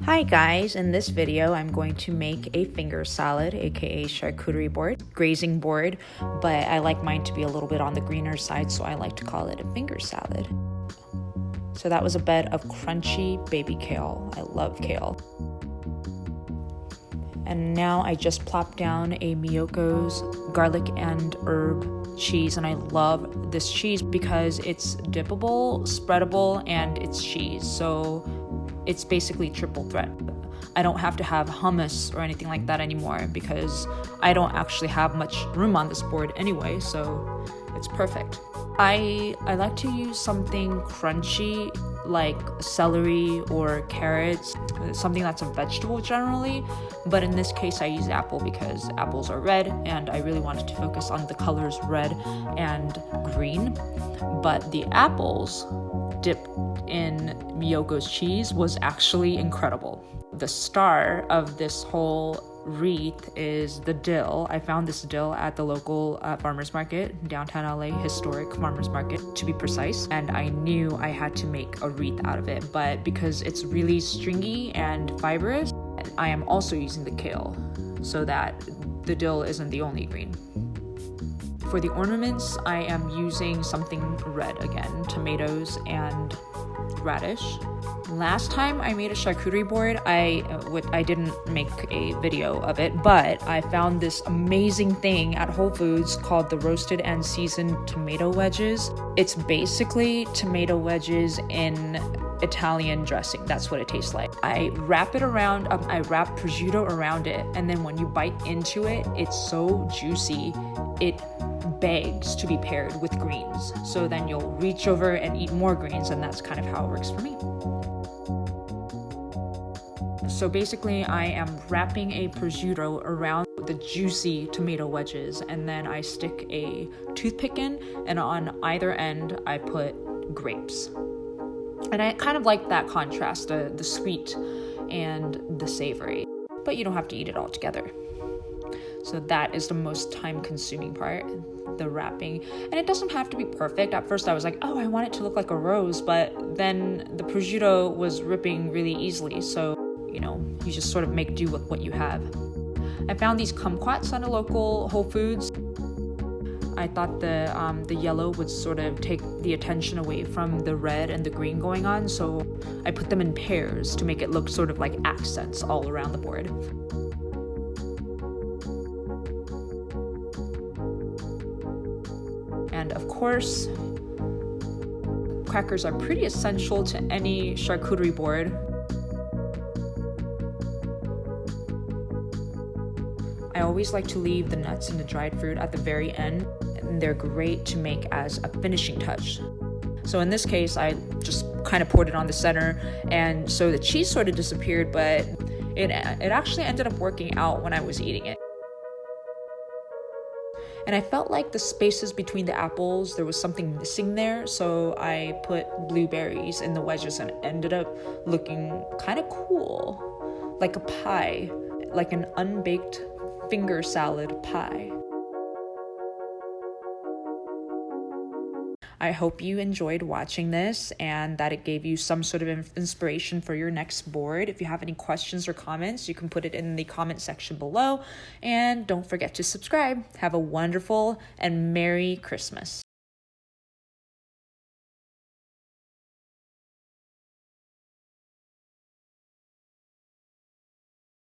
Hi guys, in this video I'm going to make a finger salad, aka charcuterie board, grazing board, but I like mine to be a little bit on the greener side, so I like to call it a finger salad. So that was a bed of crunchy baby kale. I love kale. And now I just plopped down a Miyoko's garlic and herb cheese, and I love this cheese because it's dippable, spreadable, and it's cheese, so it's basically triple threat. I don't have to have hummus or anything like that anymore because I don't actually have much room on this board anyway, so it's perfect. I like to use something crunchy like celery or carrots, something that's a vegetable generally, but in this case I use apple because apples are red and I really wanted to focus on the colors red and green. But the apples dipped in Miyoko's cheese was actually incredible. The star of this whole wreath is the dill. I found this dill at the local farmers market, downtown LA, historic farmers market to be precise, and I knew I had to make a wreath out of it, but because it's really stringy and fibrous, I am also using the kale so that the dill isn't the only green. For the ornaments, I am using something red again, tomatoes and radish. Last time I made a charcuterie board, I didn't make a video of it, but I found this amazing thing at Whole Foods called the roasted and seasoned tomato wedges. It's basically tomato wedges in Italian dressing. That's what it tastes like. I wrap prosciutto around it, and then when you bite into it, it's so juicy. It begs to be paired with greens. So then you'll reach over and eat more greens, and that's kind of how it works for me. So basically I am wrapping a prosciutto around the juicy tomato wedges, and then I stick a toothpick in, and on either end I put grapes. And I kind of like that contrast, the sweet and the savory, but you don't have to eat it all together. So that is the most time-consuming part, the wrapping. And it doesn't have to be perfect. At first I was like, oh, I want it to look like a rose, but then the prosciutto was ripping really easily, so you just sort of make do with what you have. I found these kumquats at a local Whole Foods. I thought the yellow would sort of take the attention away from the red and the green going on, so I put them in pairs to make it look sort of like accents all around the board. And of course, crackers are pretty essential to any charcuterie board. I always like to leave the nuts and the dried fruit at the very end, and they're great to make as a finishing touch. So in this case, I just kind of poured it on the center, and so the cheese sort of disappeared, but it actually ended up working out when I was eating it. And I felt like the spaces between the apples, there was something missing there, so I put blueberries in the wedges, and it ended up looking kind of cool, like a pie, like an unbaked finger salad pie. I hope you enjoyed watching this and that it gave you some sort of inspiration for your next board. If you have any questions or comments, you can put it in the comment section below. And don't forget to subscribe. Have a wonderful and Merry Christmas.